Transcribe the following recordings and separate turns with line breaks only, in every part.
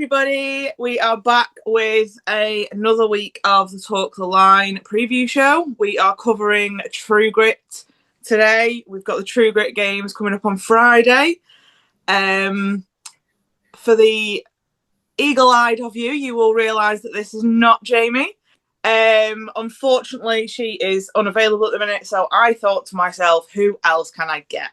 everybody. We are back with another week of the Talk the Line preview show. We are covering True Grit today. We've got the True Grit games coming up on Friday. For the eagle-eyed of you, you will realise that this is not Jamie. Unfortunately, she is unavailable at the minute, so I thought to myself, who else can I get?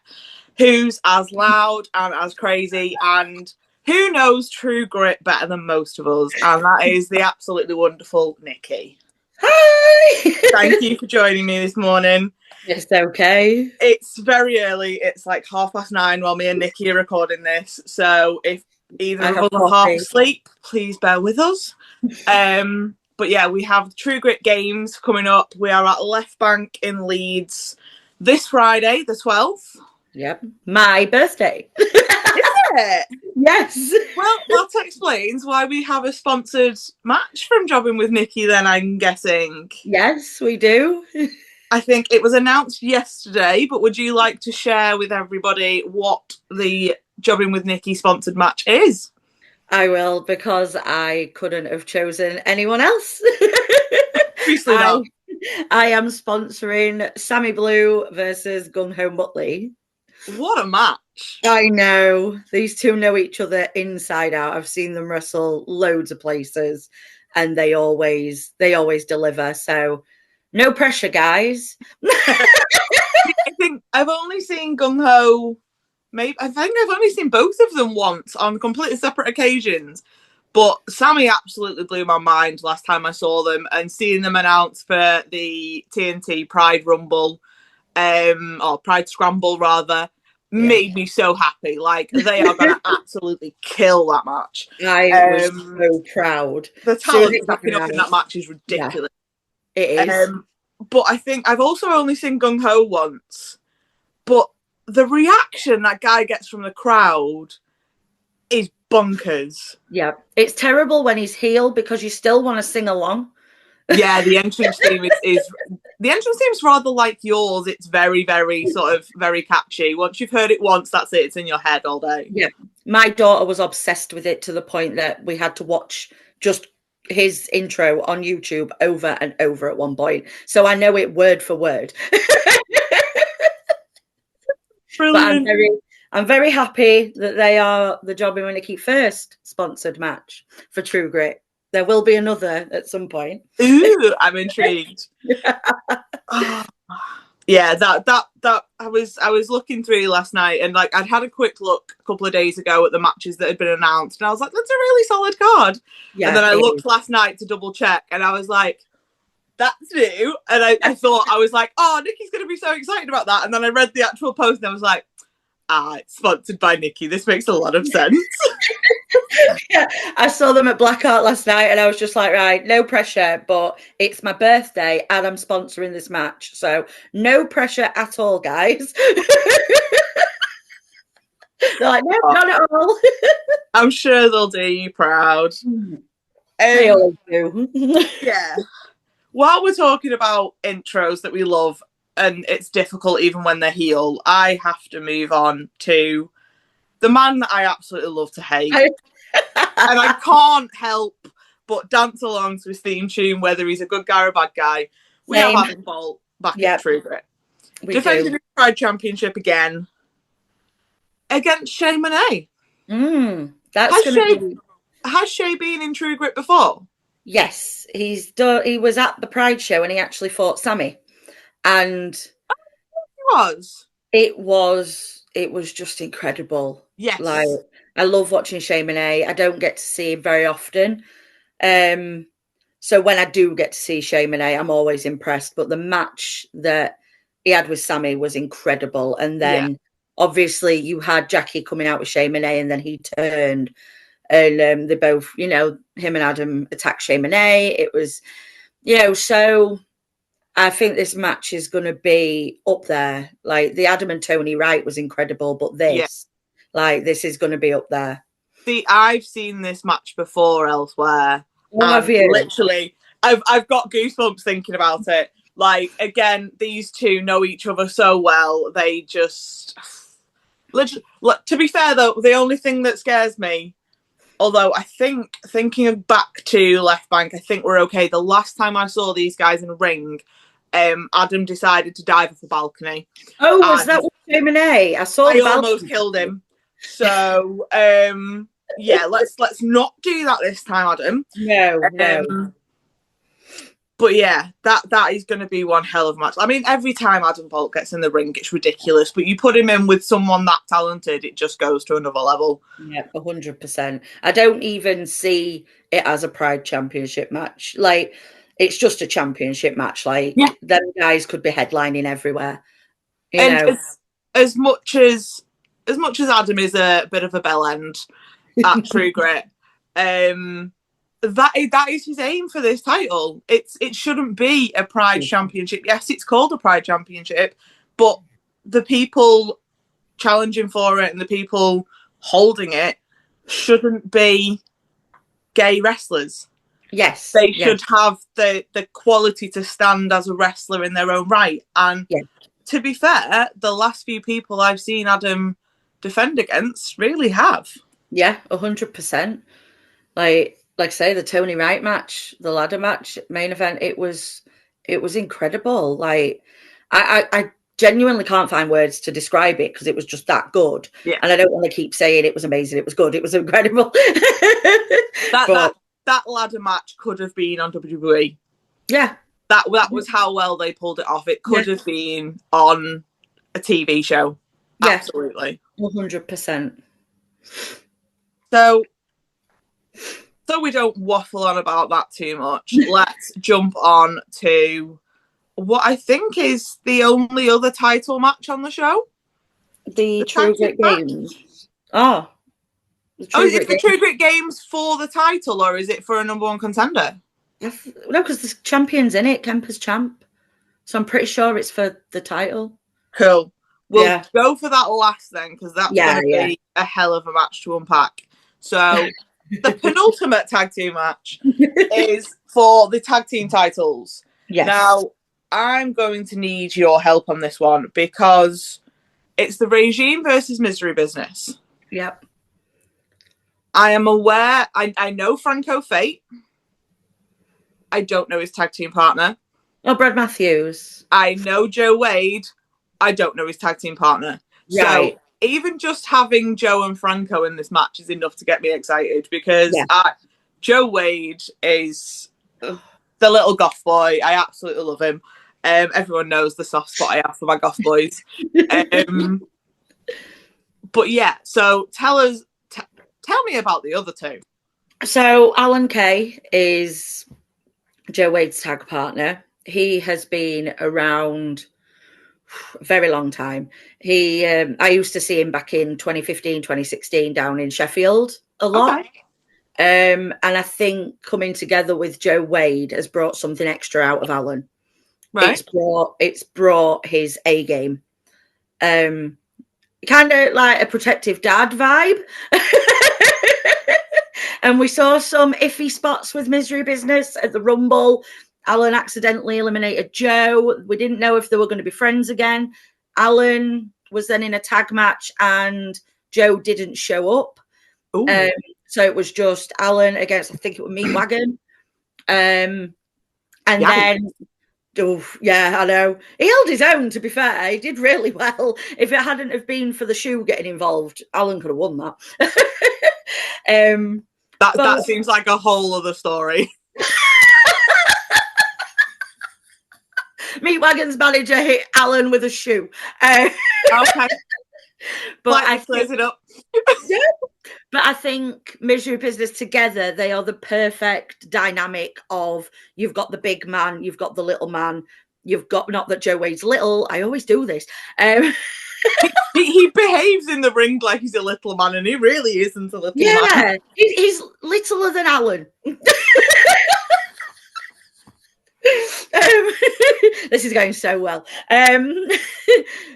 Who's as loud and as crazy and who knows True Grit better than most of us? And that is the absolutely wonderful Nikki.
Hi!
Thank you for joining me this morning.
It's okay.
It's very early. It's like 9:30 while me and Nikki are recording this. So if either of us are half asleep, please bear with us. But yeah, we have True Grit games coming up. We are at Left Bank in Leeds this Friday, the 12th.
Yep. My birthday.
Is it?
Yes.
Well, that explains why we have a sponsored match from Jobbing with Nikki then, I'm guessing.
Yes, we do.
I think it was announced yesterday, but would you like to share with everybody what the Jobbing with Nikki sponsored match is?
I will, because I couldn't have chosen anyone else.
Obviously not.
I am sponsoring Sammy Blue versus Gung Ho Muttley.
What a match.
I know. These two know each other inside out. I've seen them wrestle loads of places and they always deliver. So no pressure, guys.
I think I've only seen Gung Ho. I think I've only seen both of them once on completely separate occasions. But Sammy absolutely blew my mind last time I saw them, and seeing them announce for the TNT Pride Rumble, or Pride Scramble rather, made me so happy. Like, they are going to absolutely kill that match.
I was so proud.
The talent stacking up in that match is ridiculous.
Yeah, it is.
But I think I've also only seen Gung Ho once. But the reaction that guy gets from the crowd is bonkers.
Yeah, it's terrible when he's heel because you still want to sing along.
Yeah, the entrance theme is the entrance theme's rather like yours. It's very, very sort of very catchy. Once you've heard it once, that's it. It's in your head all day.
Yeah, my daughter was obsessed with it to the point that we had to watch just his intro on YouTube over and over at one point. So I know it word for word.
Brilliant.
But I'm very happy that they are the Jobbing with Nikki first sponsored match for True Grit. There will be another at some point.
Ooh, I'm intrigued. Yeah, that I was looking through last night, and like I'd had a quick look a couple of days ago at the matches that had been announced, and I was like, that's a really solid card. Yeah, and then I looked last night to double check, and I was like, that's new. And I thought, I was like, oh, Nikki's going to be so excited about that. And then I read the actual post, and I was like, it's sponsored by Nikki. This makes a lot of sense.
Yeah, I saw them at Blackheart last night and I was just like, right, no pressure, but it's my birthday and I'm sponsoring this match. So no pressure at all, guys. They're like, no, not at all.
I'm sure they'll do you proud.
They always do.
Yeah. While we're talking about intros that we love, and it's difficult even when they're heel, I have to move on to the man that I absolutely love to hate. And I can't help but dance along to his theme tune, whether he's a good guy or a bad guy. We have Adam Bolt back at True Grit. Defending the Pride Championship again against Shay Monet. Has Shay been in True Grit before?
Yes, he was at the Pride show and he actually fought Sammy. And it was just incredible.
Yes.
Like, I love watching Shay Monet. I don't get to see him very often. So when I do get to see Shay Monet, I'm always impressed. But the match that he had with Sammy was incredible. And then obviously you had Jackie coming out with Shay Monet and then he turned and they both, him and Adam attacked Shay Monet. It was, so I think this match is going to be up there. Like, the Adam and Tony Wright was incredible, but this is going to be up there.
See, I've seen this match before elsewhere.
Have you?
Literally, I've got goosebumps thinking about it. Like, again, these two know each other so well. They just, literally, to be fair though, the only thing that scares me Although I think, thinking back to Left Bank, I think we're okay. The last time I saw these guys in a ring, Adam decided to dive off the balcony.
Oh, was
And
that with Chamonix? I saw
I
the
almost
balcony.
killed him. So yeah, let's not do that this time, Adam.
No.
But yeah, that is going to be one hell of a match. I mean, every time Adam Bolt gets in the ring, it's ridiculous. But you put him in with someone that talented, it just goes to another level.
Yeah, 100%. I don't even see it as a Pride Championship match. Like, it's just a championship match. Like,
Yeah.
them guys could be headlining everywhere. You
And
know.
as much as Adam is a bit of a bell end at True Grit, that is his aim for this title. It shouldn't be a Pride Championship. Yes, it's called a Pride Championship, but the people challenging for it and the people holding it shouldn't be gay wrestlers.
Yes.
They should have the quality to stand as a wrestler in their own right. And to be fair, the last few people I've seen Adam defend against really have.
Yeah, 100%. Like I say, the Tony Wright match, the ladder match, main event, it was incredible. Like I genuinely can't find words to describe it because it was just that good.
Yeah.
And I don't want to keep saying it was amazing, it was good, it was incredible.
That ladder match could have been on WWE.
Yeah.
That was how well they pulled it off. It could have been on a TV show. Yeah. Absolutely.
100%.
So we don't waffle on about that too much, let's jump on to what I think is the only other title match on the show.
The True Grit Games. Oh.
Is it the True Grit Games for the title, or is it for a number one contender?
No, because the champion's in it, Kemper's champ. So I'm pretty sure it's for the title.
Cool. We'll go for that last then, because that's going to be a hell of a match to unpack. So the penultimate tag team match is for the tag team titles. Yes. Now, I'm going to need your help on this one because it's the Regime versus Misery Business.
Yep.
I am aware, I know Franco Fate. I don't know his tag team partner.
Oh, Brad Matthews.
I know Joe Wade. I don't know his tag team partner. Right. So even just having Joe and Franco in this match is enough to get me excited because Joe Wade is the little goth boy. I absolutely love him. Everyone knows the soft spot I have for my goth boys. But yeah, so tell me about the other two.
So Alan Kay is Joe Wade's tag partner. He has been around a very long time. I used to see him back in 2015, 2016 down in Sheffield a lot. Okay. And I think coming together with Joe Wade has brought something extra out of Alan. Right. It's brought his A game. Kind of like a protective dad vibe. And we saw some iffy spots with Misery Business at the Rumble. Alan accidentally eliminated Joe. We didn't know if they were going to be friends again. Alan was then in a tag match and Joe didn't show up. So it was just Alan against, I think it was Meat Wagon. And then, I know. He held his own, to be fair. He did really well. If it hadn't have been for the shoe getting involved, Alan could have won that.
That seems like a whole other story.
Meat Wagon's manager hit Alan with a shoe. Okay. But I
clears it up.
But I think Misery Business together, they are the perfect dynamic of you've got the big man, you've got the little man, you've got, not that Joe Wade's little, I always do this.
He behaves in the ring like he's a little man, and he really isn't a little man.
Yeah, he's littler than Alan. This is going so well.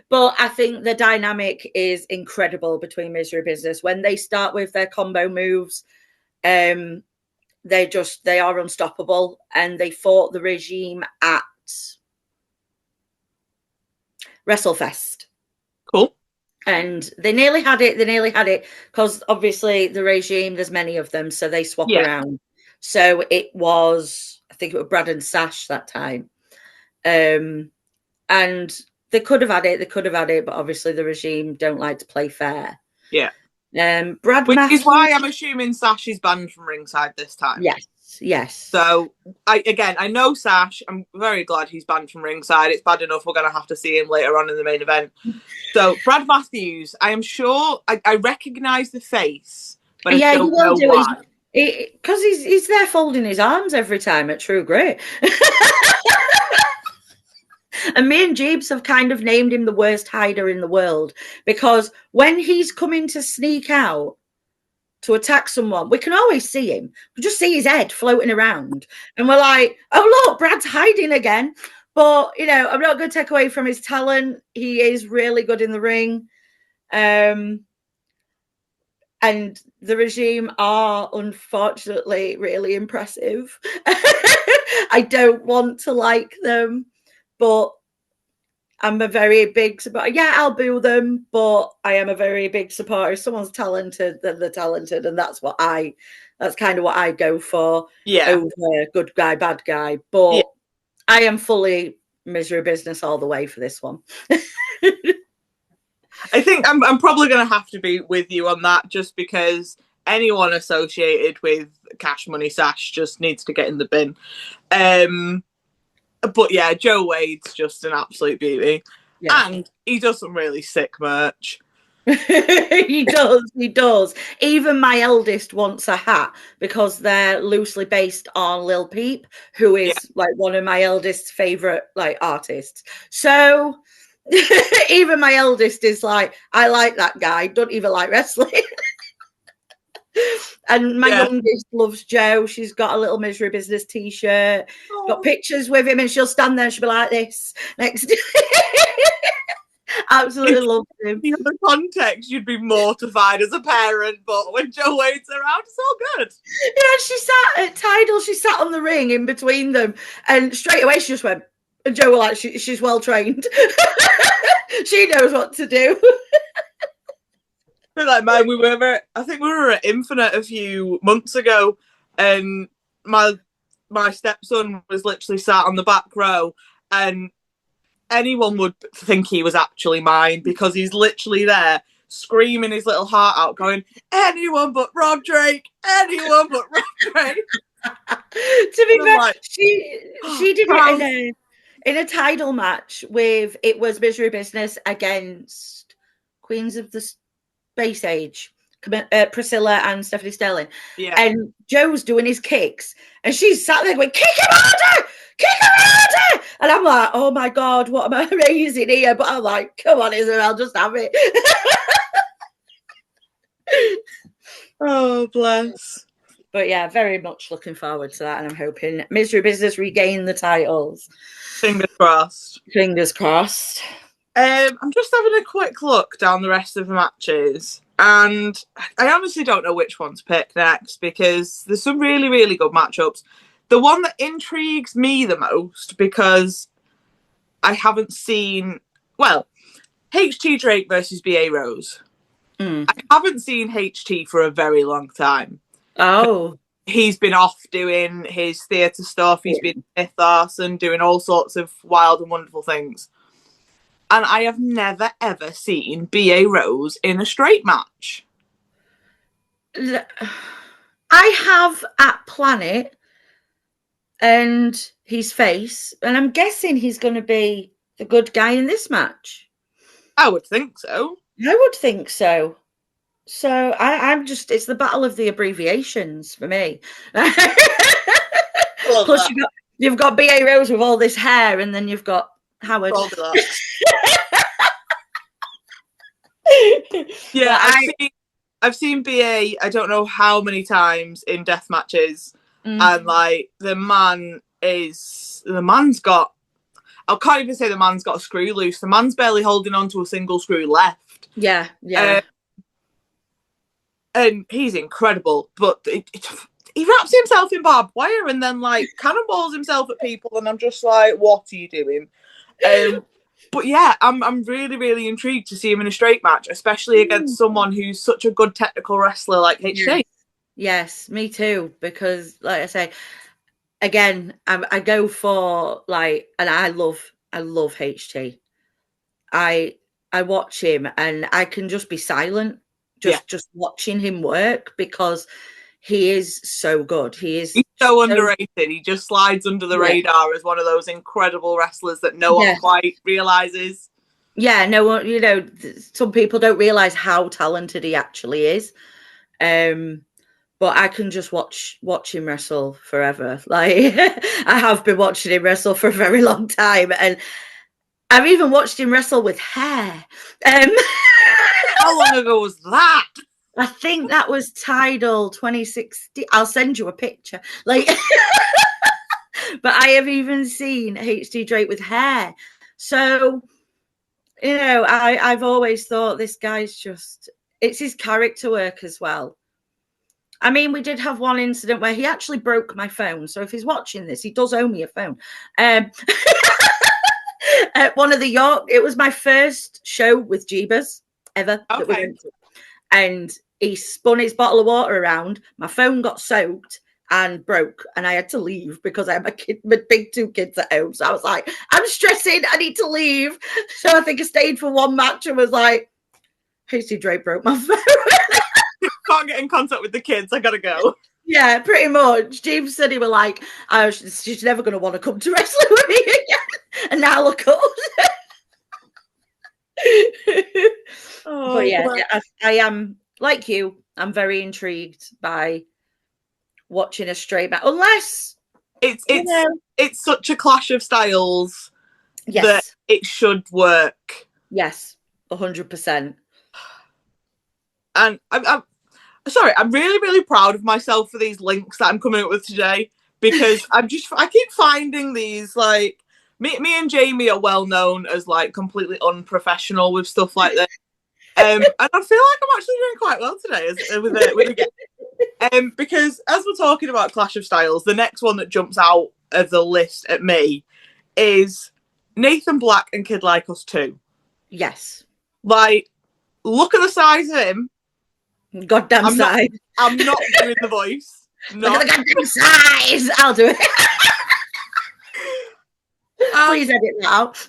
But I think the dynamic is incredible between Misery Business. When they start with their combo moves, they are unstoppable, and they fought the Regime at WrestleFest.
Cool.
And they nearly had it. They nearly had it because obviously the regime, there's many of them, so they swap
Yeah.
around. So it was, I think it was Brad and Sash that time. And they could have had it, but obviously the regime don't like to play fair.
Yeah.
Brad
Which is why
Matthews.
I'm assuming Sash is banned from ringside this time.
Yes.
So, I know Sash. I'm very glad he's banned from ringside. It's bad enough we're going to have to see him later on in the main event. So, Brad Matthews, I am sure I recognise the face, but I don't know why.
Because he's there folding his arms every time at True Grit. And me and Jeeves have kind of named him the worst hider in the world, because when he's coming to sneak out to attack someone, we can always see him. We just see his head floating around. And we're like, oh, look, Brad's hiding again. But, you know, I'm not going to take away from his talent. He is really good in the ring. And the regime are, unfortunately, really impressive. I don't want to like them, but I'm a very big supporter. Yeah, I'll boo them, but I am a very big supporter. If someone's talented, then they're talented, and that's kind of what I go for.
Yeah.
Over good guy, bad guy. But
Yeah.
I am fully misery business all the way for this one.
I think I'm probably going to have to be with you on that, just because anyone associated with Cash Money Sash just needs to get in the bin. But yeah, Joe Wade's just an absolute beauty. Yeah. And he does some really sick merch.
He does. Even my eldest wants a hat because they're loosely based on Lil Peep, who is like one of my eldest's favorite like artists. So even my eldest is like, I like that guy, don't even like wrestling. And my youngest loves Joe. She's got a little misery business t-shirt, got pictures with him, and she'll stand there and she'll be like this next to absolutely loves him.
In the context, you'd be mortified as a parent, but when Joe Wade's around, it's all good.
Yeah, she sat at Tidal, she sat on the ring in between them, and straight away she just went, and Joe was like, she's well trained. She knows what to do.
Like, man, I think we were at Infinite a few months ago, and my stepson was literally sat on the back row, and anyone would think he was actually mine, because he's literally there screaming his little heart out, going, anyone but Rob Drake, anyone but Rob Drake.
To be fair, like, she did it in a title match with, it was Misery Business against Queens of the Space Age, Priscilla and Stephanie Sterling.
Yeah.
And Joe's doing his kicks, and she's sat there going, kick him harder! Kick him harder! And I'm like, oh my God, what am I raising here? But I'm like, come on, Isabel, just have it.
Oh, bless.
But yeah, very much looking forward to that, and I'm hoping Misery Business regain the titles.
Fingers crossed.
Fingers crossed.
I'm just having a quick look down the rest of the matches, and I honestly don't know which one to pick next, because there's some really, really good matchups. The one that intrigues me the most, because I haven't seen, well, HT Drake versus BA Rose. I haven't seen HT for a very long time.
Oh.
He's been off doing his theatre stuff. He's been in Mythos and doing all sorts of wild and wonderful things. And I have never, ever seen BA Rose in a straight match.
I have at Planet and his face, and I'm guessing he's going to be the good guy in this match.
I would think so.
I would think so. So I'm just, it's the battle of the abbreviations for me. Plus you've got BA Rose with all this hair, and then you've got Howard.
Yeah, I've seen BA, I don't know how many times in death matches, and like the man's got, I can't even say the man's got a screw loose. The man's barely holding on to a single screw left.
Yeah.
And he's incredible, but he wraps himself in barbed wire and then like cannonballs himself at people, and I'm just like, what are you doing? But yeah, I'm really, really intrigued to see him in a straight match, especially against someone who's such a good technical wrestler like HT.
Yes, me too. Because, like I say, again, I go for like, and I love HT. I watch him and I can just be silent,
Yeah.
just watching him work because he is so good. He is
He's so underrated. He just slides under the radar as one of those incredible wrestlers that no one quite realizes.
Yeah, no one, you know, some people don't realize how talented he actually is. But I can just watch him wrestle forever. Like I have been watching him wrestle for a very long time, and I've even watched him wrestle with hair.
How long ago was that?
I think that was Tidal 2016. I'll send you a picture. Like, but I have even seen HT Drake with hair. So, you know, I've always thought this guy's just, it's his character work as well. I mean, we did have one incident where he actually broke my phone. So if he's watching this, he does owe me a phone. At one of the York, it was my first show with Jeebus ever that we went to. And he spun his bottle of water around. My phone got soaked and broke, and I had to leave because I had my big two kids at home. So I was like, I'm stressing. I need to leave. So I think I stayed for one match and was like, HT Drake broke my phone.
Can't get in contact with the kids. I gotta go.
Yeah, pretty much. James said he was like, oh, she's never going to want to come to wrestling with me again. And now look up. But yeah, I am like you. I'm very intrigued by watching a straight match, unless
it's such a clash of styles that it should work.
Yes, 100%.
And I'm sorry, I'm really, really proud of myself for these links that I'm coming up with today because I keep finding these like me and Jamie are well known as like completely unprofessional with stuff like this. And I feel like I'm actually doing quite well today with it. Because as we're talking about Clash of Styles, the next one that jumps out of the list at me is Nathan Black and Kid Like Us 2.
Yes.
Like, look at the size of him.
Goddamn size.
I'm not doing the voice.
Look at the goddamn size. I'll do it. Please edit that out.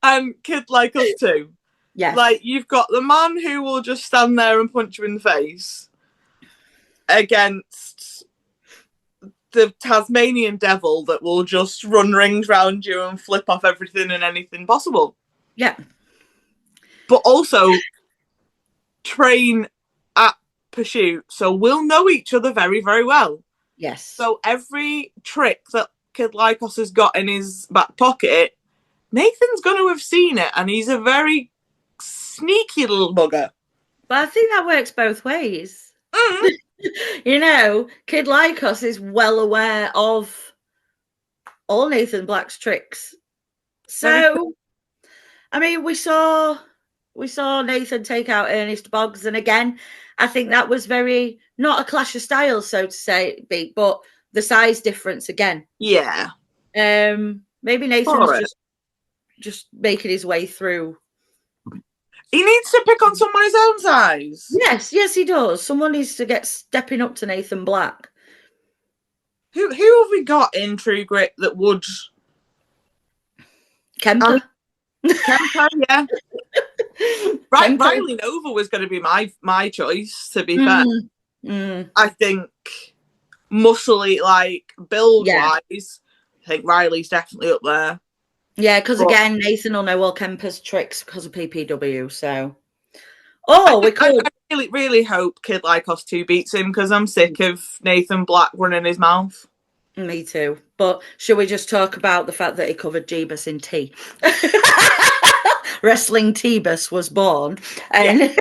And Kid Like Us 2.
Yes.
Like, you've got the man who will just stand there and punch you in the face against the Tasmanian devil that will just run rings round you and flip off everything and anything possible.
Yeah.
But also train at Pursuit, so we'll know each other very, very well.
Yes.
So every trick that Kid Like Us has got in his back pocket, Nathan's going to have seen it, and he's a very sneaky little bugger.
But I think that works both ways. You know, Kid Like Us is well aware of all Nathan Black's tricks. So, I mean, we saw Nathan take out Ernest Boggs, and again, I think that was very not a clash of styles, so to say, but the size difference again.
Yeah.
Maybe Nathan's just making his way through.
He needs to pick on someone his own size.
Yes, he does. Someone needs to get stepping up to Nathan Black.
Who have we got in True Grit that would?
Kemper.
Kemper, yeah. Right, Riley Nova was going to be my choice, to be fair. I think muscly, like build-wise, I think Riley's definitely up there.
Yeah, because again, Nathan will know all Kemper's tricks because of PPW. So, I
really, really hope Kid Like Us 2 beats him because I'm sick of Nathan Black running his mouth.
Me too. But should we just talk about the fact that he covered Jeebus in tea? Wrestling T-Bus was born, and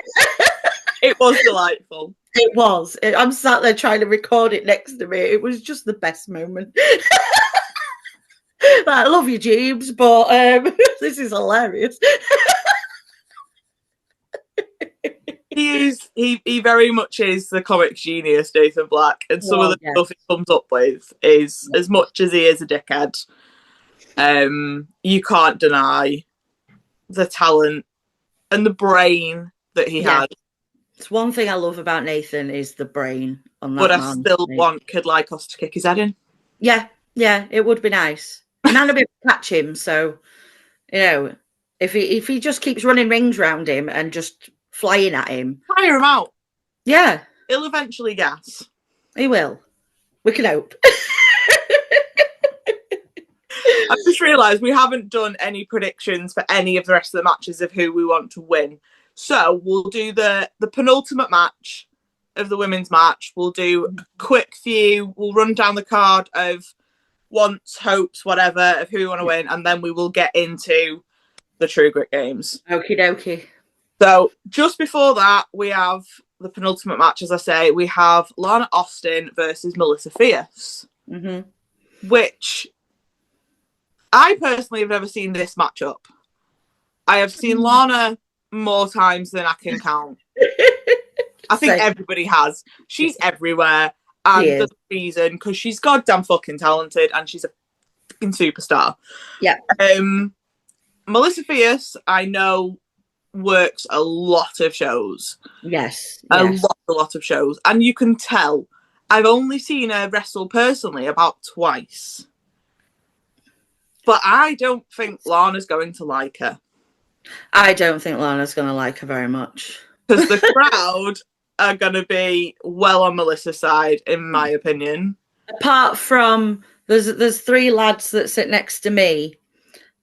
it was delightful.
It was. I'm sat there trying to record it next to me. It was just the best moment. I love you, Jeeves, but this is hilarious.
He very much is the comic genius, Nathan Black, and some of the stuff he comes up with is as much as he is a dickhead. You can't deny the talent and the brain that he
Yeah.
had.
It's one thing I love about Nathan is the brain on that
But I
man.
still want Kid Lycos to kick his head in.
Yeah, yeah, it would be nice. None of it catch him, so you know, if he just keeps running rings around him and just flying at him,
Fire him out.
yeah,
He'll eventually gas.
he will. We can hope.
I just realised we haven't done any predictions for any of the rest of the matches of who we want to win. So we'll do the penultimate match of the women's match. We'll do a quick few. We'll run down the card of wants, hopes, whatever, of who we want to win, and then we will get into the True Grit games.
Okie dokie.
So just before that, we have the penultimate match, as I say. We have Lana Austin versus Melissa Fierce, which I personally have never seen this matchup. I have seen Lana more times than I can count. I think everybody has. She's everywhere. And there's a reason, because she's goddamn fucking talented and she's a fucking superstar.
Yeah.
Melissa Fierce, I know, works a lot of shows.
Yes.
A lot of shows. And you can tell. I've only seen her wrestle personally about twice. But I don't think Lana's going to like her.
I don't think Lana's going to like her very much.
Because the crowd are going to be well on Melissa's side, in my opinion.
Apart from, there's three lads that sit next to me,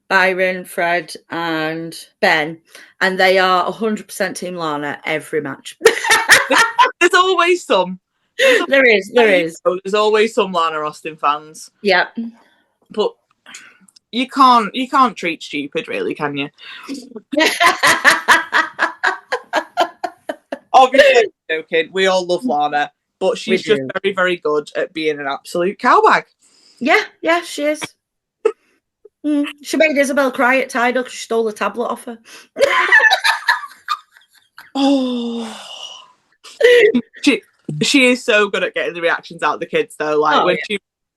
Byron, Fred, and Ben, and they are 100% Team Lana every match.
There's always some.
There is.
There's always some Lana Austin fans.
Yeah.
But you can't treat stupid, really, can you? Obviously, I'm joking. We all love Lana, but she's just very, very good at being an absolute cowbag.
Yeah, she is. She made Isabel cry at Tidal because she stole the tablet off her.
Oh, she is so good at getting the reactions out of the kids, though.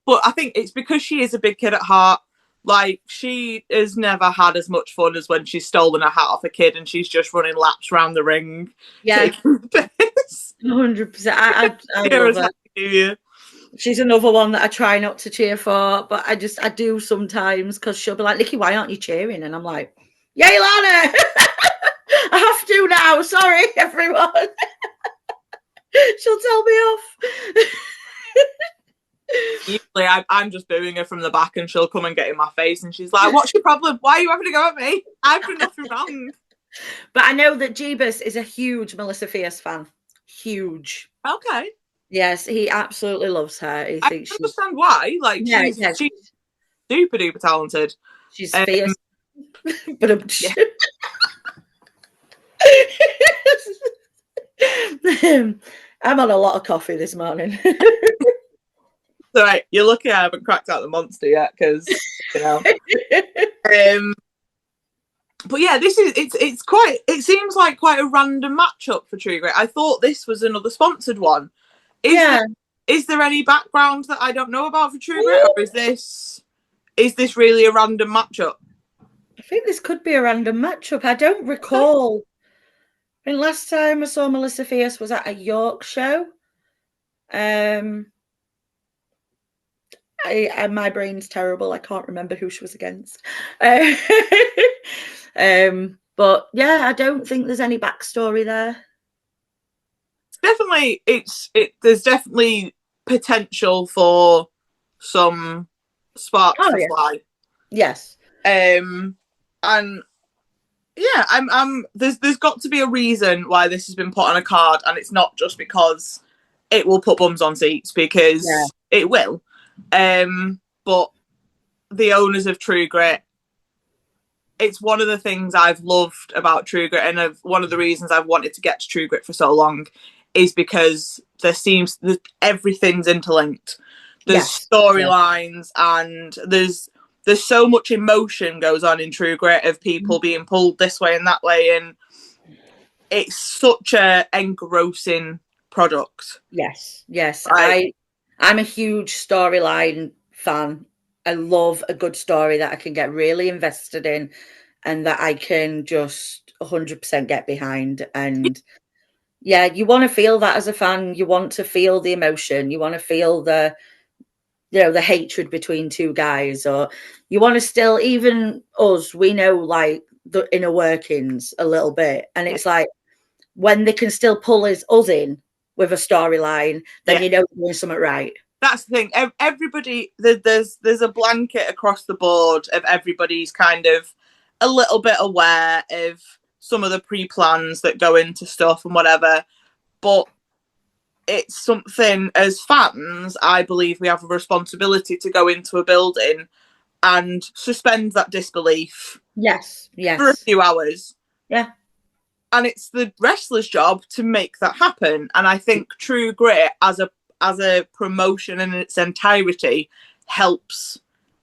But I think it's because she is a big kid at heart. Like, she has never had as much fun as when she's stolen a hat off a kid and she's just running laps around the ring.
Yeah. 100%. I love her. She's another one that I try not to cheer for, but I do sometimes, because she'll be like, Nikki, why aren't you cheering? And I'm like, yay, Lana! I have to now. Sorry, everyone. She'll tell me off.
Usually I'm just booing her from the back and she'll come and get in my face and she's like, what's your problem? Why are you having to go at me? I've done nothing wrong.
But I know that Jeebus is a huge Melissa Fierce fan. Huge.
Okay.
Yes, he absolutely loves her. He thinks
I understand why. Like, she's super duper talented.
She's fierce. But I'm on a lot of coffee this morning.
All right, you're lucky I haven't cracked out the monster yet, because but yeah, it seems like quite a random matchup for True Grit. I thought this was another sponsored one. Is there any background that I don't know about for True Grit, or is this really a random matchup?
I think this could be a random matchup. I don't recall. I mean, last time I saw Melissa Fierce was at a York show. My brain's terrible. I can't remember who she was against. But yeah, I don't think there's any backstory there.
There's definitely potential for some sparks to fly.
Yes.
And yeah, there's got to be a reason why this has been put on a card, and it's not just because it will put bums on seats, because it will. But the owners of True Grit, it's one of the things I've loved about True Grit, and one of the reasons I've wanted to get to True Grit for so long is because there seems that everything's interlinked. There's storylines, and there's so much emotion goes on in True Grit of people being pulled this way and that way, and it's such a engrossing product.
Yes. I'm a huge storyline fan. I love a good story that I can get really invested in and that I can just 100% get behind. And yeah, you want to feel that as a fan. You want to feel the emotion. You want to feel the hatred between two guys, or you want to still, even us, we know like the inner workings a little bit. And it's like when they can still pull us in with a storyline, then you know you're doing something right.
That's the thing. Everybody, there's a blanket across the board of everybody's kind of a little bit aware of some of the pre-plans that go into stuff and whatever. But it's something as fans, I believe we have a responsibility to go into a building and suspend that disbelief.
Yes.
For a few hours.
Yeah.
And it's the wrestler's job to make that happen. And I think True Grit as a promotion in its entirety helps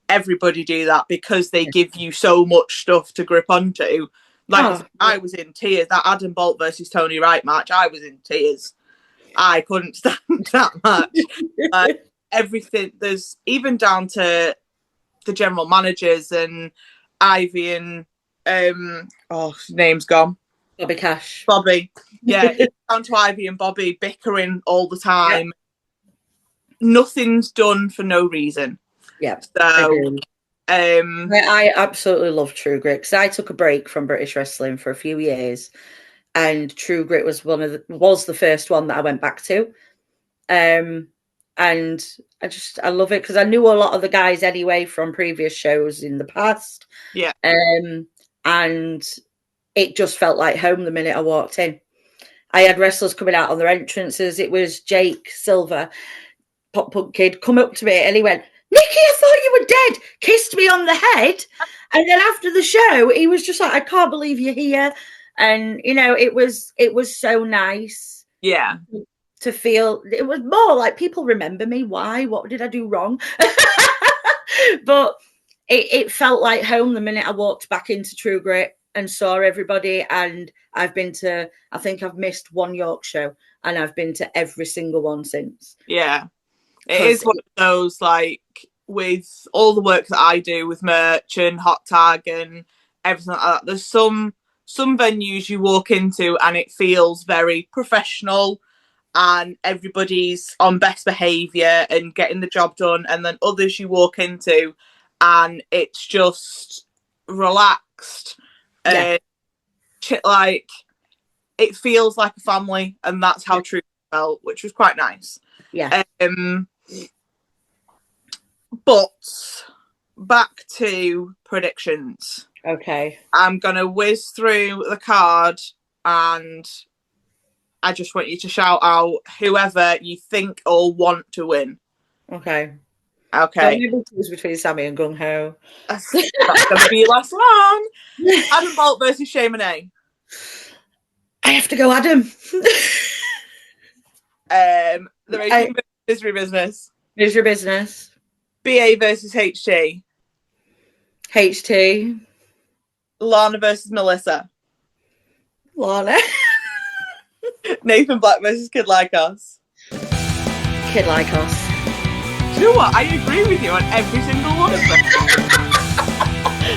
everybody do that because they give you so much stuff to grip onto. Like I was in tears. That Adam Bolt versus Tony Wright match, I was in tears. I couldn't stand that match. Everything, there's even down to the general managers and Ivy and his name's gone.
Bobby Cash.
Bobby. Yeah, it's down to Ivy and Bobby bickering all the time. Yep. Nothing's done for no reason.
Yeah.
So
I absolutely love True Grit because I took a break from British wrestling for a few years, and True Grit was was the first one that I went back to. And I love it because I knew a lot of the guys anyway from previous shows in the past.
Yeah.
And it just felt like home the minute I walked in. I had wrestlers coming out on their entrances. It was Jake Silver, pop punk kid, come up to me and he went, "Nikki, I thought you were dead," kissed me on the head. And then after the show, he was just like, "I can't believe you're here." And, you know, it was so nice.
Yeah.
To feel, it was more like people remember me. Why? What did I do wrong? But it felt like home the minute I walked back into True Grit and saw everybody. And I think I've missed one York show and I've been to every single one since.
Yeah. It is one of those, like, with all the work that I do with merch and hot tag and everything like that, there's some venues you walk into and it feels very professional and everybody's on best behaviour and getting the job done, and then others you walk into and it's just relaxed. Like, it feels like a family, and that's how True felt, which was quite nice.
Yeah.
But back to predictions.
Okay.
I'm gonna whiz through the card and I just want you to shout out whoever you think or want to win.
Okay.
Okay.
Maybe choose between Sammy and Gung Ho.
That's going to be your last one. Adam Bolt versus Shay Monet.
I have to go Adam.
The Regime versus Misery Business.
Misery Business.
BA versus HT.
HT.
Lana versus Melissa.
Lana.
Nathan Black versus Kid Like Us.
Kid Like Us.
Do you know what? I agree with you on every single one of them.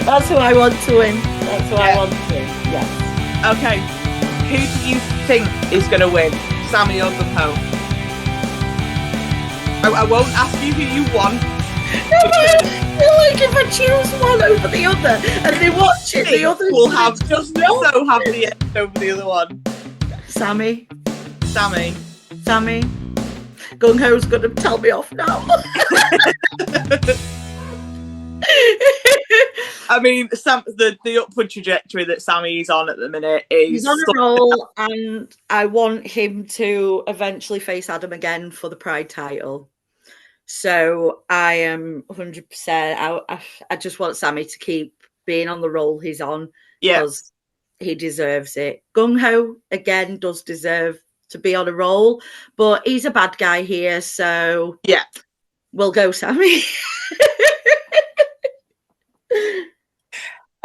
That's who I want to win. That's who I want to win. Yes.
Okay. Who do you think is going to win? Sammy or Gung Ho? I won't ask you who you want.
Like if I choose one over the other and they watch it, the other
will have just so have the end over the other one.
Sammy.
Gung
Ho's gonna tell me off now.
I mean, the upward trajectory that Sammy's on at the minute is
he's on a roll, and I want him to eventually face Adam again for the Pride title. So I am 100%. I just want Sammy to keep being on the roll he's on because he deserves it. Gung Ho again does deserve to be on a roll, but he's a bad guy here, so
yeah,
we'll go Sammy.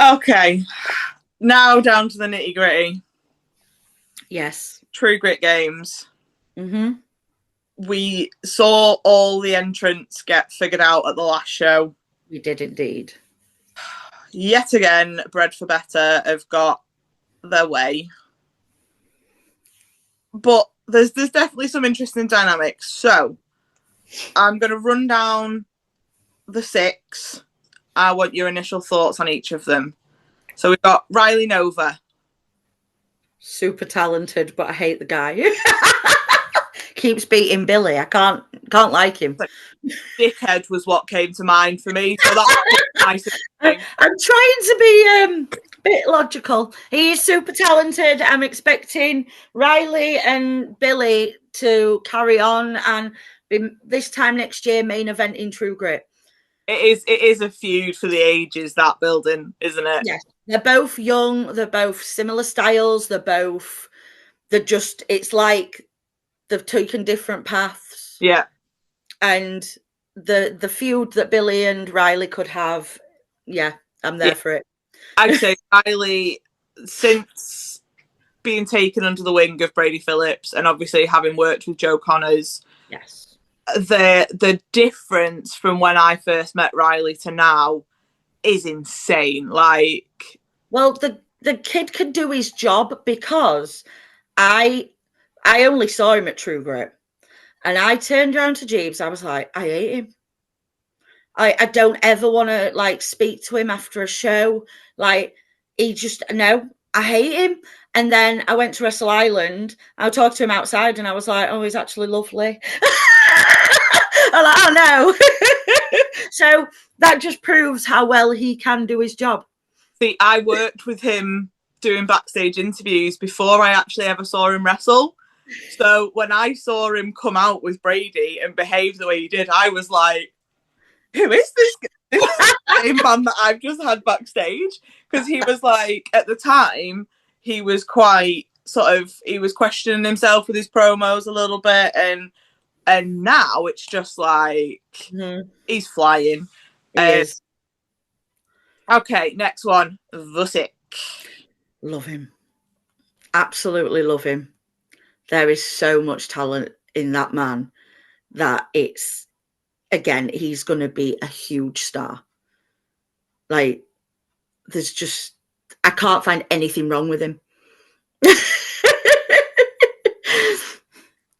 Okay, now down to the nitty gritty.
Yes,
True Grit Games.
Mm-hmm.
We saw all the entrants get figured out at the last show.
We did indeed.
Yet again, Bred for Better have got their way. But there's definitely some interesting dynamics. So I'm going to run down the 6. I want your initial thoughts on each of them. So we've got Riley Nova.
Super talented, but I hate the guy. Keeps beating Billy. I can't like him.
Dickhead was what came to mind for me. So that's nice.
I'm trying to be a bit logical. He is super talented. I'm expecting Riley and Billy to carry on and be this time next year main event in True Grit.
It is a feud for the ages, that building, isn't it?
Yes. They're both young, they're both similar styles, it's like they've taken different paths.
Yeah.
And the feud that Billy and Riley could have, yeah, I'm there for it.
I'd say Riley, since being taken under the wing of Brady Phillips and obviously having worked with Joe Connors,
yes,
the difference from when I first met Riley to now is insane. Like,
well, the kid can do his job because I only saw him at True Grit, and I turned around to Jeeves. I was like, I hate him. I don't ever want to like speak to him after a show. Like, he just, no, I hate him. And then I went to Wrestle Island. I talked to him outside, and I was like, oh, he's actually lovely. I'm like, oh no. So that just proves how well he can do his job.
See, I worked with him doing backstage interviews before I actually ever saw him wrestle. So when I saw him come out with Brady and behave the way he did, I was like, who is this guy? This is the same man that I've just had backstage. Because he was like, at the time, he was quite he was questioning himself with his promos a little bit. And now it's just like, he's flying.
He is.
Okay, next one. The Sick.
Love him. Absolutely love him. There is so much talent in that man that it's, again, he's going to be a huge star. Like, there's just, I can't find anything wrong with him.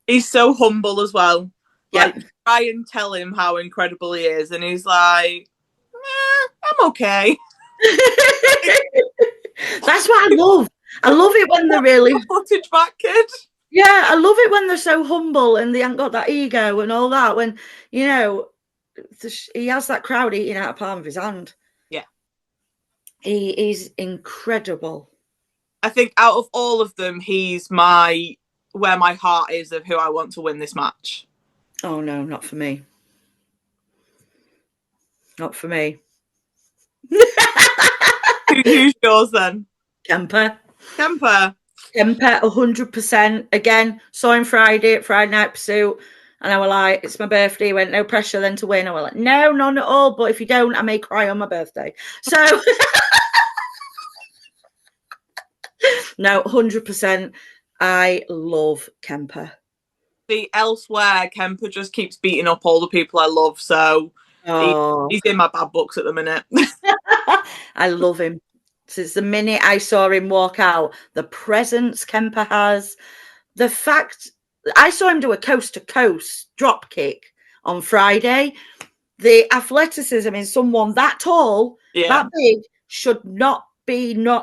He's so humble as well.
Yeah.
Like, try and tell him how incredible he is, and he's like, I'm okay.
That's what I love. I love it when they're really
footage back, kid.
Yeah, I love it when they're so humble and they haven't got that ego and all that. When, you know, he has that crowd eating out of the palm of his hand.
Yeah.
He is incredible.
I think out of all of them, he's where my heart is of who I want to win this match.
Oh, no, not for me. Not for me.
Who's yours then?
Kemper.
100%.
Again, saw him Friday at Friday Night Pursuit. And I was like, it's my birthday. He went, no pressure then to win. I was like, no, none at all. But if you don't, I may cry on my birthday. So, no, 100%. I love Kemper.
See, elsewhere, Kemper just keeps beating up all the people I love. So he's in my bad books at the minute.
I love him. Since the minute I saw him walk out, the presence Kemper has, the fact I saw him do a coast-to-coast drop kick on Friday, the athleticism in someone that tall, that big,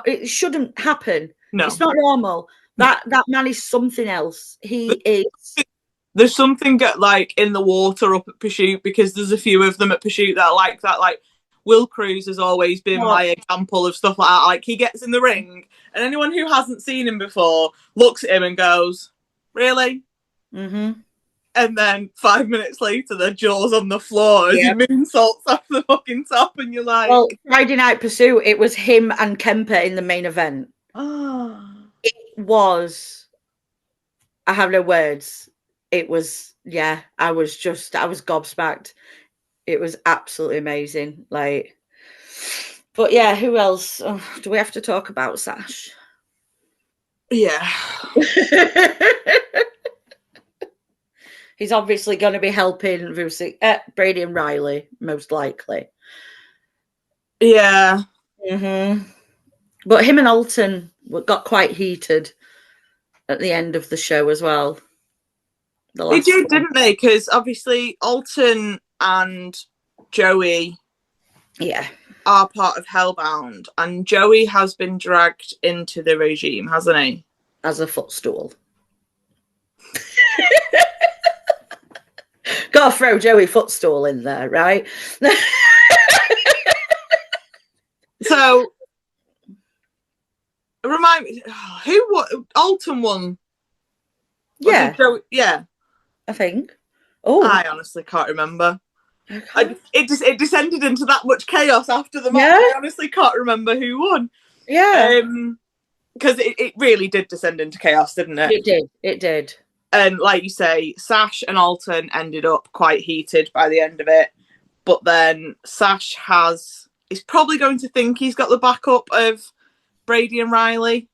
it shouldn't happen.
No.
It's not normal. That man is something else. He is.
There's something like in the water up at Pursuit, because there's a few of them at Pursuit that are like that. Like, Will Cruz has always been my example of stuff like that. Like, he gets in the ring, and anyone who hasn't seen him before looks at him and goes, really?
Mm-hmm.
And then 5 minutes later, their jaw's on the floor as he moonsaults off the fucking top, and you're like...
Well, Friday Night Pursuit, it was him and Kemper in the main event. It was... I have no words. It was... Yeah, I was gobsmacked. It was absolutely amazing. Like... But yeah, who else? Oh, do we have to talk about Sash?
Yeah.
He's obviously going to be helping Brady and Riley, most likely.
Yeah.
But him and Alton got quite heated at the end of the show as well.
They did, didn't they? Because obviously Alton and Joey are part of Hellbound, and Joey has been dragged into the regime, hasn't he?
As a footstool. Gotta throw Joey Footstool in there, right?
So, remind me, who won? Alton won.
Yeah.
Yeah.
I think. Oh.
I honestly can't remember. It descended into that much chaos after the match.
Yeah.
I honestly can't remember who won.
Yeah.
Because it really did descend into chaos, didn't it?
It did.
And like you say, Sash and Alton ended up quite heated by the end of it. But then Sash is probably going to think he's got the backup of Brady and Riley.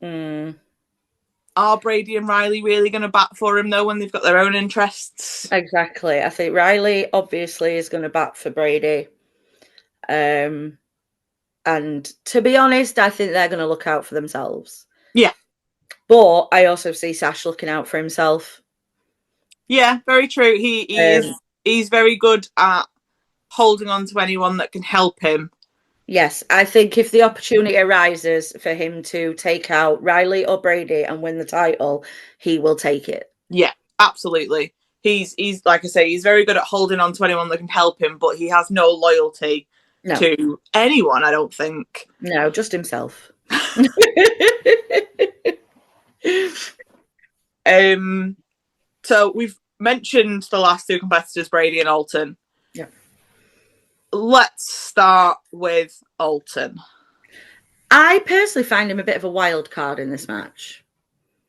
Are Brady and Riley really going to bat for him, though, when they've got their own interests?
Exactly. I think Riley obviously is going to bat for Brady. And to be honest, I think they're going to look out for themselves.
Yeah.
But I also see Sash looking out for himself.
Yeah, very true. He's very good at holding on to anyone that can help him.
Yes, I think if the opportunity arises for him to take out Riley or Brady and win the title, he will take it.
Yeah, absolutely. He's like I say, he's very good at holding on to anyone that can help him, but he has no loyalty to anyone, I don't think.
No, just himself.
So we've mentioned the last two competitors, Brady and Alton.
Yeah.
Let's start with Alton.
I personally find him a bit of a wild card in this match.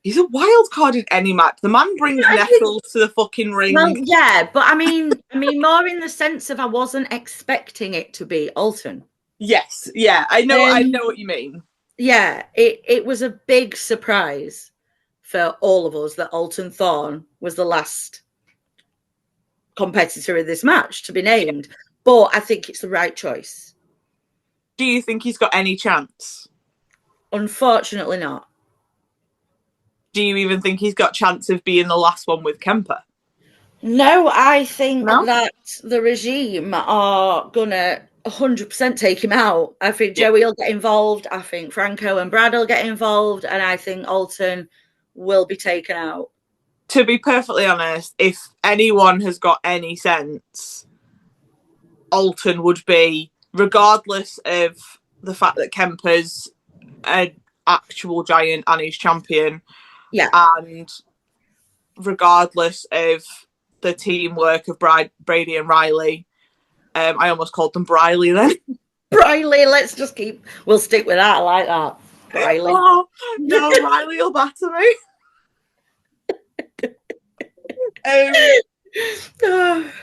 He's a wild card in any match. The man brings nettles to the fucking ring.
Well, yeah, but I mean more in the sense of I wasn't expecting it to be Alton.
Yes, yeah, I know what you mean.
Yeah, it was a big surprise for all of us that Alton Thorne was the last competitor in this match to be named. But I think it's the right choice.
Do you think he's got any chance?
Unfortunately not.
Do you even think he's got a chance of being the last one with Kemper?
No, I think that the regime are going to 100% take him out. I think Joey will get involved. I think Franco and Brad will get involved. And I think Alton will be taken out.
To be perfectly honest, if anyone has got any sense, Alton would be, regardless of the fact that Kemper's an actual giant and he's champion.
Yeah.
And regardless of the teamwork of Brady and Riley, I almost called them Briley then.
Briley, we'll stick with that. I like that. Briley.
Oh, no, Riley will batter me.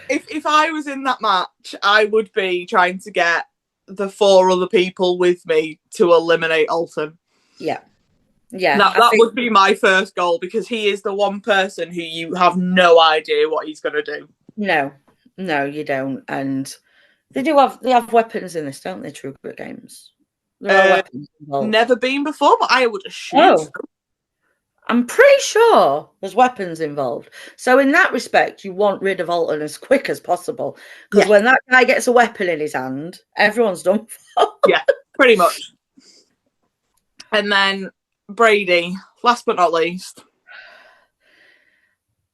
If I was in that match, I would be trying to get the 4 other people with me to eliminate Alton.
Yeah. Yeah.
That would be my first goal, because he is the one person who you have no idea what he's going to do.
No, you don't. And they have weapons in this, don't they? True Grit Games. There are weapons involved.
Never been before, but I would assume. So.
I'm pretty sure there's weapons involved. So in that respect, you want rid of Alton as quick as possible. Because when that guy gets a weapon in his hand, everyone's done for.
Yeah, pretty much. And then Brady, last but not least.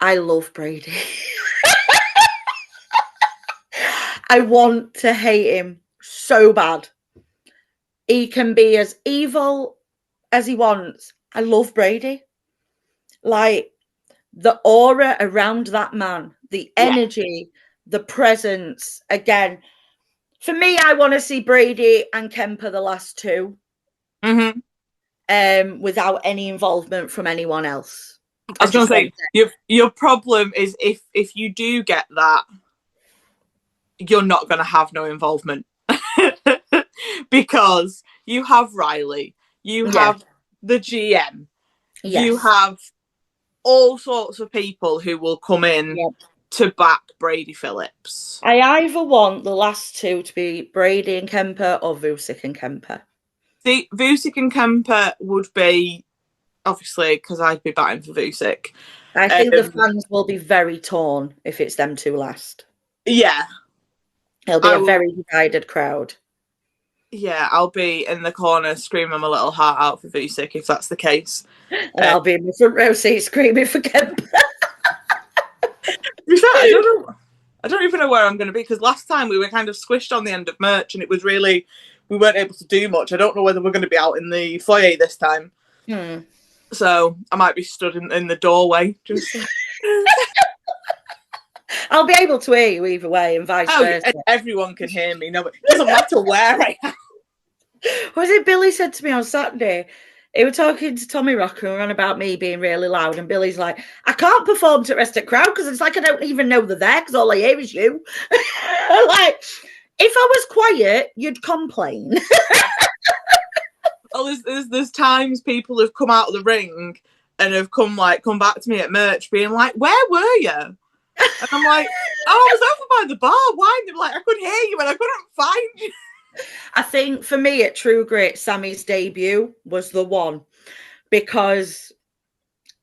I love Brady. I want to hate him so bad. He can be as evil as he wants. I love Brady. Like, the aura around that man, the energy, the presence. Again, for me, I want to see Brady and Kemper the last two. Without any involvement from anyone else.
I was going to say, your problem is if you do get that, you're not going to have no involvement. Because you have Riley, you have the GM, you have all sorts of people who will come in to back Brady Phillips.
I either want the last two to be Brady and Kemper or Vusic and Kemper.
See, Vusic and Kemper would be, obviously, because I'd be batting for Vusic.
I think the fans will be very torn if it's them two last.
Yeah.
It'll be a very divided crowd.
Yeah, I'll be in the corner screaming my little heart out for Vusic if that's the case.
And I'll be in the front row seat screaming for Kemper.
I don't even know where I'm going to be, because last time we were kind of squished on the end of merch and it was really, we weren't able to do much. I don't know whether we're going to be out in the foyer this time. So I might be stood in the doorway. Just
I'll be able to hear you either way and vice versa.
And everyone can hear me. No, it doesn't matter where I am.
Was it Billy said to me on Saturday? He was talking to Tommy Rocker and on about me being really loud, and Billy's like, I can't perform to the rest of the crowd because it's like I don't even know they're there because all I hear is you. Like, if I was quiet, you'd complain.
Well, there's times people have come out of the ring and have come back to me at merch being like, where were you? And I'm like, I was over by the bar. Why? And they're like, I could hear you and I couldn't find you.
I think for me at True Grit, Sammy's debut was the one, because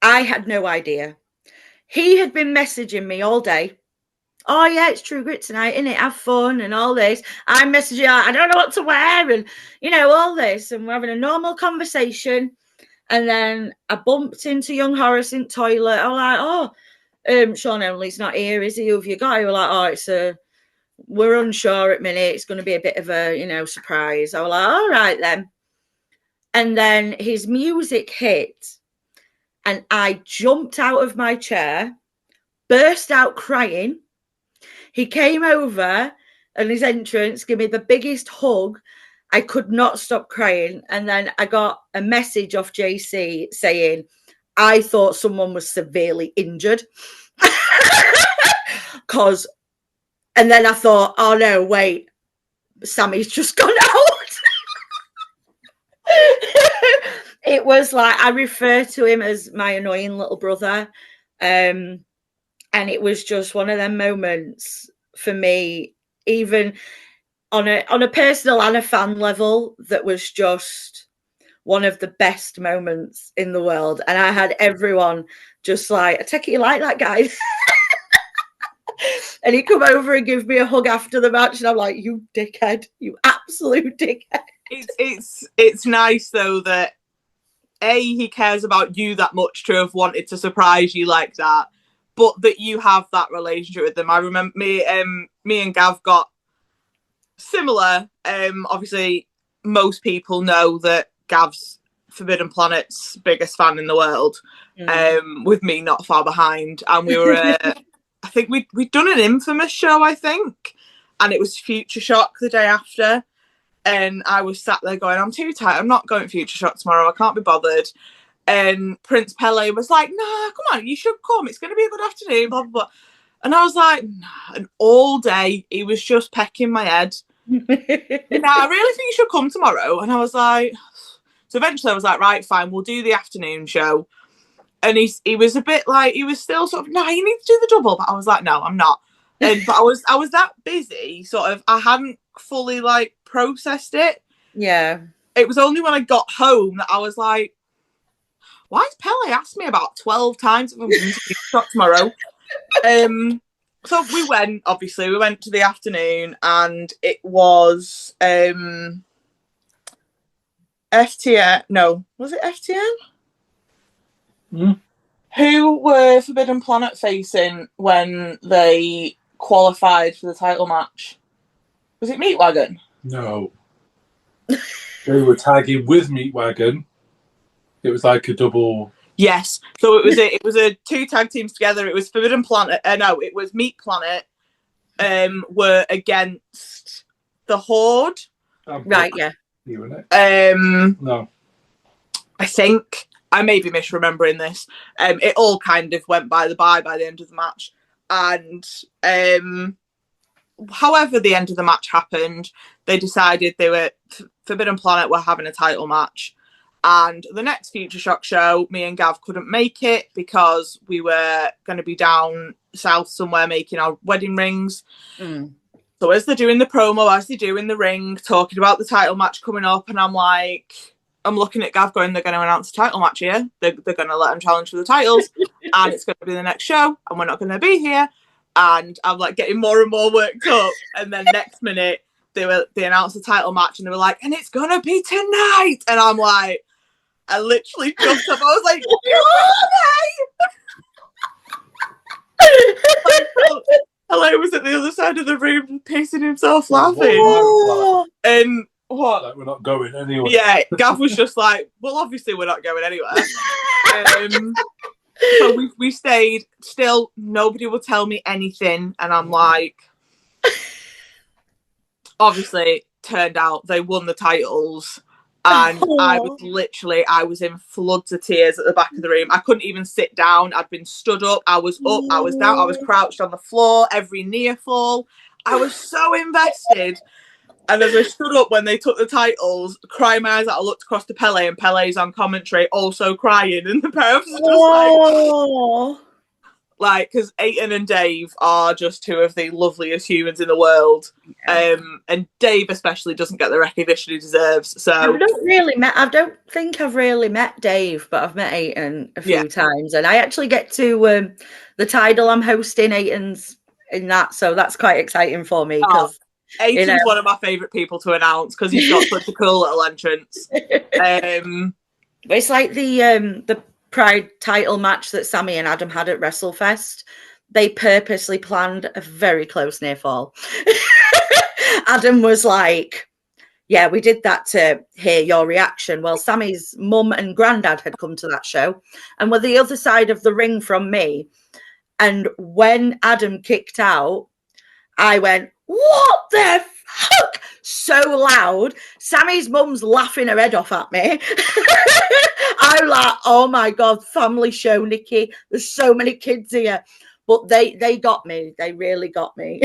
I had no idea. He had been messaging me all day. Oh yeah, it's True Grit tonight, innit? Have fun and all this. I'm messaging, I don't know what to wear, and all this, and we're having a normal conversation. And then I bumped into young Horace in the toilet. I was like, Sean Only's not here, is he? Who have you got? He was like, we're unsure at minute. It's going to be a bit of a, surprise. I was like, all right then. And then his music hit and I jumped out of my chair, burst out crying. He came over and his entrance gave me the biggest hug. I could not stop crying. And then I got a message off JC saying, I thought someone was severely injured. And then I thought, oh no, wait, Sammy's just gone out. It was like, I refer to him as my annoying little brother. And it was just one of them moments for me, even on a personal and a fan level, that was just one of the best moments in the world. And I had everyone just like, I take it you like that, guy. And he come over and give me a hug after the match, and I'm like, you dickhead, you absolute dickhead.
It's nice though that he cares about you that much to have wanted to surprise you like that, but that you have that relationship with them. I remember me and Gav got similar. Obviously, most people know that Gav's Forbidden Planet's biggest fan in the world. With me not far behind, and we were. I think we'd done an Infamous show, I think, and it was Future Shock the day after. And I was sat there going, I'm too tired. I'm not going Future Shock tomorrow. I can't be bothered. And Prince Pele was like, nah, come on, you should come. It's going to be a good afternoon, blah, blah, blah. And I was like, nah. And all day, he was just pecking my head. Nah, I really think you should come tomorrow. And I was like, so eventually I was like, right, fine, we'll do the afternoon show. And he was a bit like, he was still sort of, no, you need to do the double. But I was like, no, I'm not. But I was that busy, sort of, I hadn't fully like processed it.
Yeah.
It was only when I got home that I was like, why has Pele asked me about 12 times if I'm going to be shot tomorrow? So we went to the afternoon, and it was FTN. No, was it FTN? Who were Forbidden Planet facing when they qualified for the title match? Was it Meatwagon?
No. They were tagging with Meatwagon. It was like a double.
Yes. So it was a two tag teams together. It was Forbidden Planet. No, it was Meat Planet. Were against the Horde.
Right. Yeah.
No. I think I may be misremembering this. It all kind of went by the end of the match, and however the end of the match happened, they decided Forbidden Planet were having a title match, And the next Future Shock show, me and Gav couldn't make it because we were going to be down south somewhere making our wedding rings. So as they're doing the promo, as they do in the ring, talking about the title match coming up, and I'm looking at Gav going, they're going to announce a title match here. They're going to let them challenge for the titles, and it's going to be the next show, and we're not going to be here. And I'm like getting more and more worked up. And then next minute, they announced the title match, and they were like, and it's going to be tonight. And I'm like, I literally jumped up. I was like, Hello was at the other side of the room pissing himself laughing. And what?
Like, we're not going anywhere.
Yeah, Gav was just like, well, obviously we're not going anywhere. So we stayed. Still, nobody would tell me anything. And I'm like, obviously, turned out they won the titles. And I was in floods of tears at the back of the room. I couldn't even sit down. I'd been stood up. I was up. I was down. I was crouched on the floor. Every near fall. I was so invested. And as I stood up when they took the titles, crying my eyes out, I looked across to Pele, and Pele's on commentary, also crying. And the pair of us are just because Aiton and Dave are just two of the loveliest humans in the world. And Dave especially doesn't get the recognition he deserves. So
I don't think I've really met Dave, but I've met Aiton a few times, and I actually get to the title I'm hosting Aiton's in that, so that's quite exciting for me because
Aiton's one of my favourite people to announce because he's got such a cool little entrance.
It's like the Pride title match that Sammy and Adam had at WrestleFest. They purposely planned a very close near fall. Adam was like, yeah, we did that to hear your reaction. Well, Sammy's mum and granddad had come to that show and were the other side of the ring from me. And when Adam kicked out, I went, what the fuck? So loud. Sammy's mum's laughing her head off at me. I'm like, oh my God, family show, Nikki. There's so many kids here. But they got me. They really got me.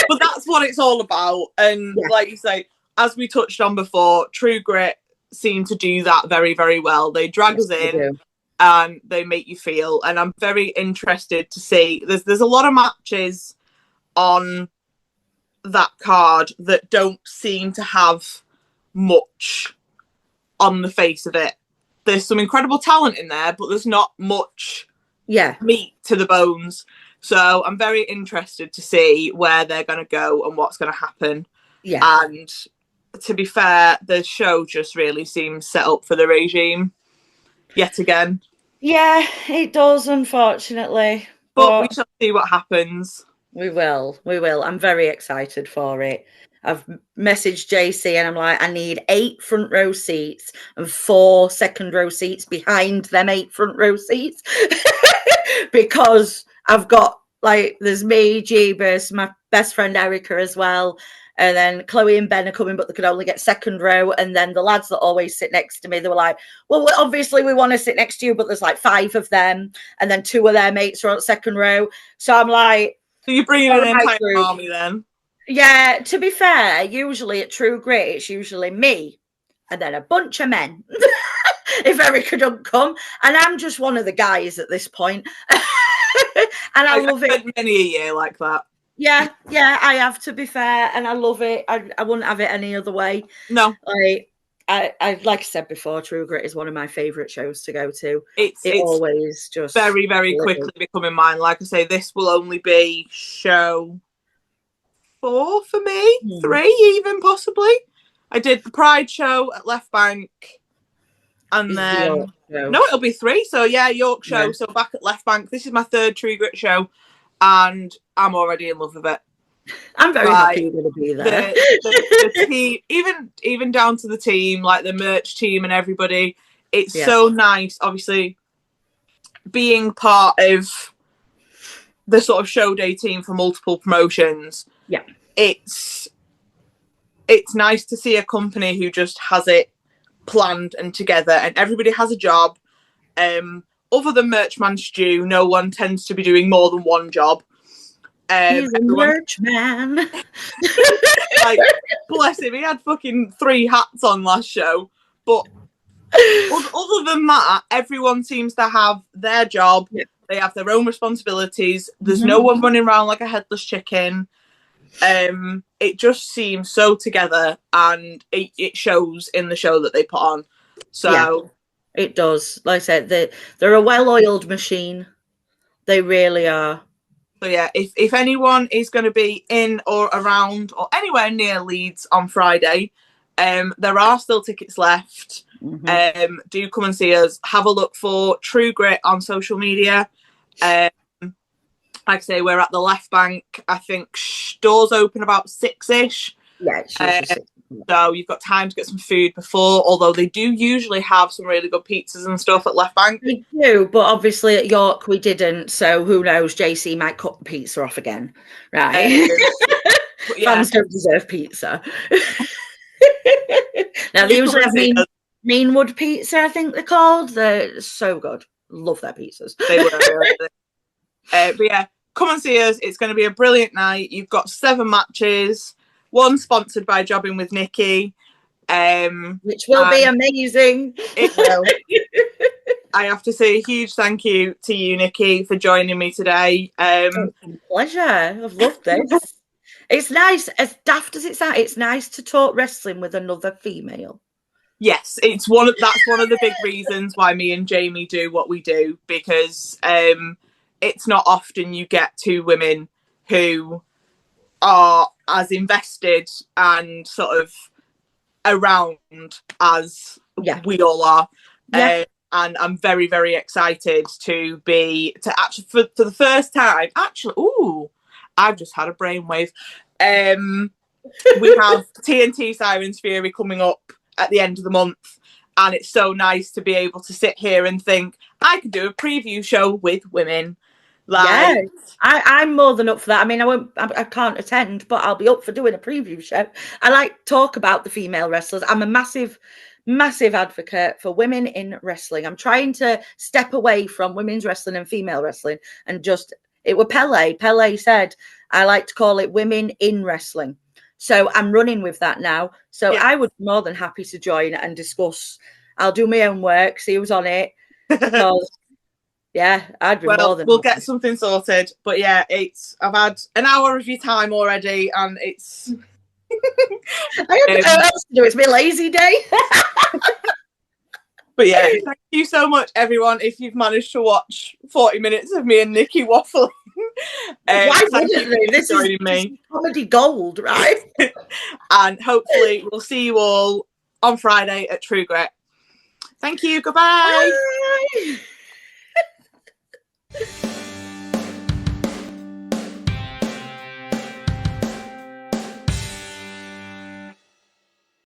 But that's what it's all about. And like you say, as we touched on before, True Grit seem to do that very, very well. They drag us in and they make you feel. And I'm very interested to see. There's a lot of matches on that card that don't seem to have much on the face of it. There's some incredible talent in there, but there's not much meat to the bones. So I'm very interested to see where they're going to go and what's going to happen. Yeah. And to be fair, the show just really seems set up for the regime yet again.
Yeah, it does, unfortunately.
But we shall see what happens.
We will. I'm very excited for it. I've messaged JC and I'm like, I need 8 front row seats and 4 second row seats behind them 8 front row seats. Because I've got, like, there's me, Jeebus, my best friend Erica as well. And then Chloe and Ben are coming, but they could only get second row. And then the lads that always sit next to me, they were like, well, obviously we want to sit next to you, but there's like 5 of them. And then 2 of their mates are on second row. So I'm like,
so you're bringing an entire army then?
Yeah, to be fair, usually at True Grit, it's usually me and then a bunch of men. If Erica don't come. And I'm just one of the guys at this point. And I love it.
Many a year like that.
Yeah, I have, to be fair. And I love it. I wouldn't have it any other way.
No.
I like I said before, True Grit is one of my favourite shows to go to.
It's
always just
very, very quickly becoming mine. Like I say, this will only be show 4 for me, 3 even possibly. I did the Pride show at Left Bank, and then no, it'll be 3. So yeah, York show. Yeah. So back at Left Bank. This is my 3rd True Grit show, and I'm already in love with it.
I'm very happy you're going to be there.
The team, even down to the team, like the merch team and everybody. It's so nice. Obviously, being part of the sort of show day team for multiple promotions.
Yeah,
it's nice to see a company who just has it planned and together, and everybody has a job. Other than Merchman Stew, no one tends to be doing more than one job.
He's a merch man.
Like, bless him, he had fucking 3 hats on last show, but Other than that, everyone seems to have their job.
Yeah.
They have their own responsibilities. There's no one running around like a headless chicken. It just seems so together, and it shows in the show that they put on. So
yeah, it does. Like I said, they're a well-oiled machine. They really are.
So yeah, if anyone is going to be in or around or anywhere near Leeds on Friday, there are still tickets left. Do come and see us. Have a look for True Grit on social media. Like I say, we're at the left bank. I think doors open about 6ish.
Yeah, it's usually 6.
So you've got time to get some food before, although they do usually have some really good pizzas and stuff at left bank.
We do, but obviously at York we didn't, so who knows, JC might cut the pizza off again, right? Yeah. Fans don't deserve pizza. Now they usually have Meanwood pizza, I think they're called. They're so good. Love their pizzas.
They were really. But yeah, come and see us. It's going to be a brilliant night. You've got 7 matches, one sponsored by Jobbing with Nikki.
Which will be amazing.
It will. I have to say a huge thank you to you, Nikki, for joining me today.
It's a pleasure. I've loved this. It's nice, as daft as it's at, it's nice to talk wrestling with another female.
Yes, that's one of the big reasons why me and Jamie do what we do, because it's not often you get 2 women who are as invested and sort of around as we all are.
Yeah.
And I'm very, very excited to actually for the first time. Actually, I've just had a brainwave. We have TNT Sirens Fury coming up at the end of the month, and it's so nice to be able to sit here and think I could do a preview show with women.
Yeah, I'm more than up for that. I mean, I can't attend, but I'll be up for doing a preview show. I like talk about the female wrestlers. I'm a massive advocate for women in wrestling. I'm trying to step away from women's wrestling and female wrestling, and it were Pele. Pele said, I like to call it women in wrestling. So I'm running with that now. So I would be more than happy to join and discuss. I'll do my own work, see who's on it. Because yeah, I'd be more than
we'll get something sorted. But yeah, I've had an hour of your time already, and it's
I have nothing else to do. It's my lazy day.
But yeah, thank you so much, everyone. If you've managed to watch 40 minutes of me and Nikki waffling,
why wouldn't they? This is comedy gold, right?
And hopefully we'll see you all on Friday at True Grit. Thank you. Goodbye.
Bye.